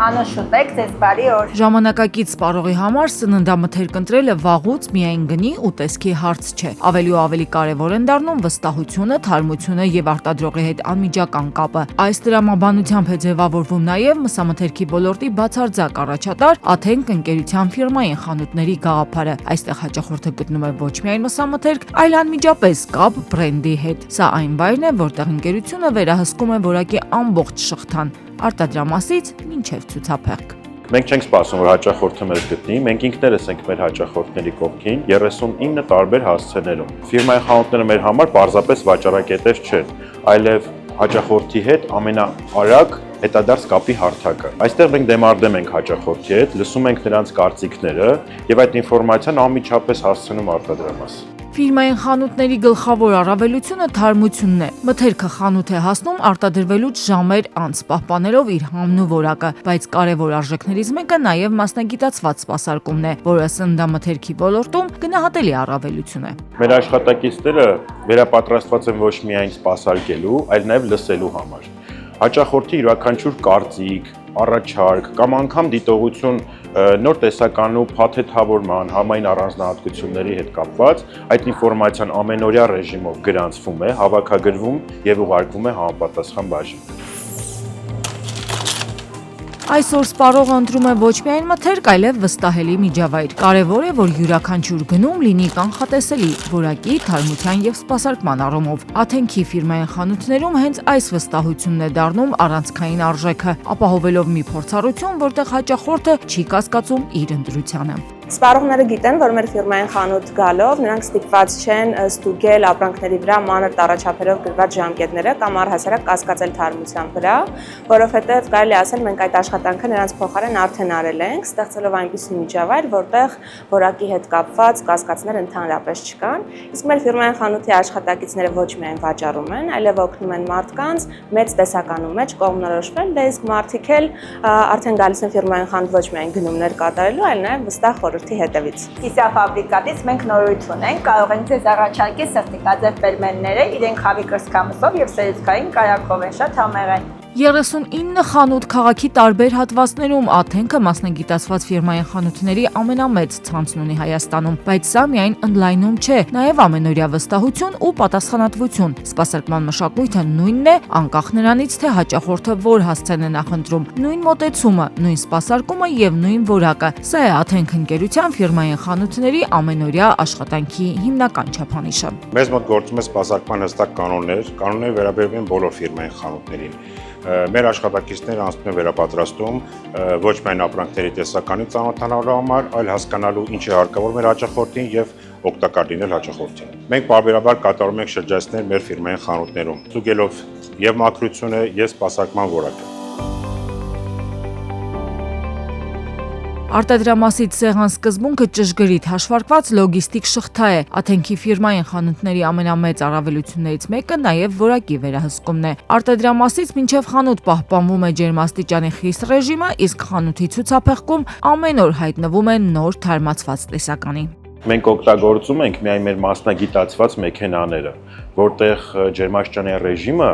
Անուշ շուտեք, ձեզ բարի օր։ Ժամանակակից սպառողի համար սննդամթերք ընտրելը վաղուց միայն գնի ու տեսքի հարց չէ։ Ավելի ու ավելի կարևոր են դառնում վստահությունը, թարմությունը եւ արտադրողի հետ անմիջական կապը։ Այս տրամաբանությամբ է ձևավորվում նաեւ մսամթերքի ոլորտի բացարձակ առաջատար Աթենք ընկերության ֆիրմային խանութների գաղափարը։ Այստեղ հաճախորդը գտնում է ոչ միայն մսամթերք, այլ անմիջապես կապ բրենդի հետ։ Սա այն վայրն է, որտեղ ընկերությունը վերահսկում է որակի ամբողջ շղթան, արտադրամասից մինչև ցուցափեղկ։ Մենք չենք սպասում, որ հաճախորդը մեզ գտնի, մենք ինքներս ենք մեր հաճախորդների կողքին 39 տարբեր հասցեներում։ Ֆիրմայի խանութները մեր համար պարզապես վաճառակետեր չեն, այլև հաճախորդի հետ ամենաարագ հետադարձ կապի հարթակը։ Այստեղ մենք դեմարդեմ ենք հաճախորդի հետ, լսում ենք նրանց կարծիքները եւ այդ ինֆորմացիան անմիջապես հասցնում արտադրամաս։ Ֆիրմային խանութների գլխավոր առավելությունը թարմությունն է։ Մթերքը խանութ է հասնում արտադրվելուց ժամեր անց, պահպանելով իր համն ու որակը, բայց կարևոր արժեքներից մեկը նաև մասնագիտացված սպասարկումն է, որը սննդամթերքի ոլորտում գնահատելի առավելություն է։ Մեր աշխատակիցները վերապատրաստված են ոչ միայն սպասարկելու, այլ նաև լսելու համար։ Հաճախորդի յուրաքանչյուր կարծիք, առաջարկ կամ անգամ դիտողություն նոր տեսականու փաթեթավորման համային առանձնահատկությունների հետ կապված այդ ինֆորմացիան ամենօրյա ռեժիմով գրանցվում է, հավաքագրվում եւ ուղարկվում է համապատասխան բաժին։ Այսօր սպառողը ընտրում է ոչ միայն մթերք, այլև վստահելի միջավայր։ Կարևոր է, որ յուրաքանչյուր գնում լինի կանխատեսելի, որակի, թարմության եւ սպասարկման առումով։ Աթենքի ֆիրմային խանութներում հենց այս վստահությունն է դառնում առանցքային արժեքը, ապահովելով մի փորձառություն, որտեղ հաճախորդը չի կասկածում իր ընտրությանը։ Սպառողները գիտեն, որ մեր ֆիրմային խանութ գալով նրանք ստիպված չեն ստուգել ապրանքների վրա մանր տառաչափերով գրված ժամկետները կամ առհասարակ կասկածել թարմության վրա, որովհետև կարելի ասել մենք այդ աշխատանքը նրանց փոխարեն արդեն արել ենք, ստեղծելով այնպիսի միջավայր, որտեղ որակի հետ կապված կասկածներ ընդհանրապես չկան։ Իսկ մեր ֆիրմային խանութի աշխատակիցները ոչ միայն վաճառում են, այլև օգնում են մարդկանց մեծ տեսականու մեջ կողմնորոշվել, դե իսկ մարդիկ էլ արդեն գալիս են ֆիրմային խանութ ոչ միայն գնումներ կատարելու, այլ նաև վստահ խորհրդի հետևից։ Կիսա ֆաբրիկատից մենք նորույթ ունենք, կարող ենք ձեզ առաջարկել սերտիկաձև պերմենները, իրենք խավի կրծքամսով եւ սերուցքային կարակով են, շատ համեղ են։ 39 խանութ քաղաքի տարբեր հատվածներում Աթենքը մասնագիտացված ֆիրմային խանութների ամենամեծ ցանցն ունի Հայաստանում, բայց սա միայն ընդլայնում չէ, նաև ամենօրյա վստահություն ու պատասխանատվություն։ Սպասարկման մշակույթը նույնն է, անկախ նրանից, թե հաճախորդը որ հասցեն է նախընտրում, նույն մոտեցումը, նույն սպասարկումը եւ նույն որակը։ Սա է Աթենք ընկերության ֆիրմային խանութների ամենօրյա աշխատանքի հիմնական չափանիշը։ Մեզ մոտ գործում է սպասարկման հստակ կանոններ վերաբերում են բոլոր ֆիրմային խանութներին։ Մեր աշխատակիցները անցնում են վերապատրաստում ոչ միայն ապրանքների տեսականին ծանոթանալու համար, այլ հասկանալու ինչ է հարկավոր մեր հաճախորդին եւ օգտակար լինել հաճախորդին։ Մենք պարբերաբար կատարում ենք շրջայցներ մեր ֆիրմային խանութներում, ստուգելով եւ մաքրությունը, եւ սպասարկման որակը։ Արտադրամասից սեղան սկզբունքը ճշգրիտ հաշվարկված լոգիստիկ շղթա է։ Աթենքի ֆիրմային խանութների ամենամեծ առավելություններից մեկը նաև որակի վերահսկումն է։ Արտադրամասից մինչև խանութ պահպանվում է ջերմաստիճանի խիստ ռեժիմը, իսկ խանութի ցուցափեղկում ամեն օր հայտնվում է նոր թարմացված տեսականի։ Մենք օգտագործում ենք միայն մեր մասնագիտացված մեքենաները, որտեղ ջերմաստիճանի ռեժիմը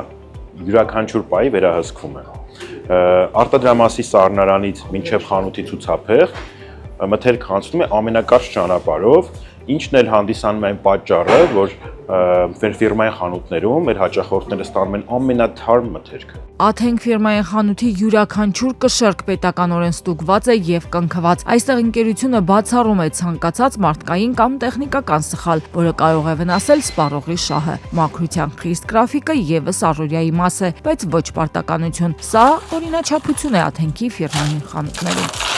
յուրաքանչյուր պահի վերահսկվում է։ Արտադրամասի սառնարանից մինչև խանութի ցուցափեղ մթերք անցնում է ամենակարճ ճանապարհով, ինչն էլ հանդիսանում է այն պատճառը, որ մեր ֆիրմային խանութներում մեր հաճախորդները ստանում են ամենաթարմ մթերքը։ Աթենք ֆիրմային խանութի յուրաքանչյուր կշեռք պետականորեն ստուգված է եւ կնքված։ Այստեղ ընկերությունը բացառում է ցանկացած մարդկային կամ տեխնիկական սխալ, որը կարող է վնասել սպառողի շահը։ Մաքրության խիստ գրաֆիկը եւս առօրյայի մաս է, բայց ոչ պարտականություն։ Սա օրինաչափություն է Աթենքի ֆիրմային խանութներում։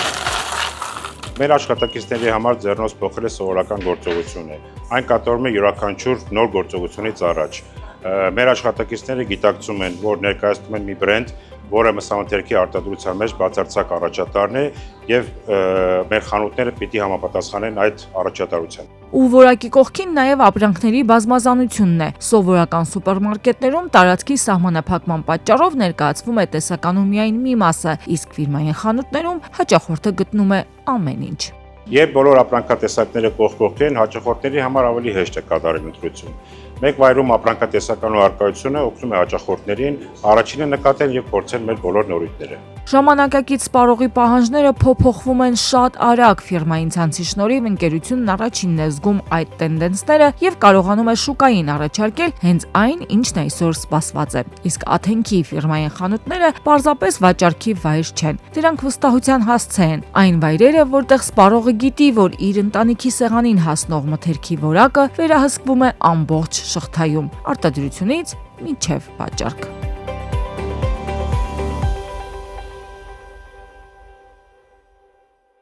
Մեր աշխատակիցների համար ձեռնոց փոխել է սովորական գործողություն է։ Այն կատարվում է յուրաքանչյուր նոր գործողությունից առաջ։ Մեր աշխատակիցները գիտակցում են, որ ներկայացնում են մի բրենդ, որը մսամթերքի արտադրության մեջ բացարձակ առաջատարն է եւ մեր խանութները պիտի համապատասխանեն այդ առաջատարությանը։ Ու որակի կողքին նաև ապրանքների բազմազանությունն է։ Սովորական սուպերմարկետներում տարածքի սահմանափակման պատճառով ներկայացվում է տեսականու միայն մի մասը, իսկ ֆիրմային խանութներում հաճախորդը գտնում է ամեն ինչ։ Երբ բոլոր ապրանքատեսակները կողք կողքի են, հաճախորդների համար ավելի հեշտ է կատարել ընտրություն։ Մեկ վայրում ապրանքատեսականու արկայությունը օգնում է հաճախորդներին առաջինը նկատել եւ փորձել մեր բոլոր նորույթները։ Ժամանակակից սպառողի պահանջները փոփոխվում են շատ արագ, ֆիրմային ցանցի շնորհիվ ընկերությունն առաջինն է զգում այդ տենդենսները եւ կարողանում է շուկային առաջարկել հենց այն, ինչն այսօր սպասված է։ Իսկ Աթենքի ֆիրմային խանութները պարզապես վաճառքի վայր չեն։ Դրանք վստահության հասցե են, այն վայրերը, որտեղ սպառողը գիտի, որ իր ընտանիքի սեղանին հասնող մթերքի որակը վերահսկվում է ամբողջ շղթայում՝ արտադրությունից մինչև վաճառք։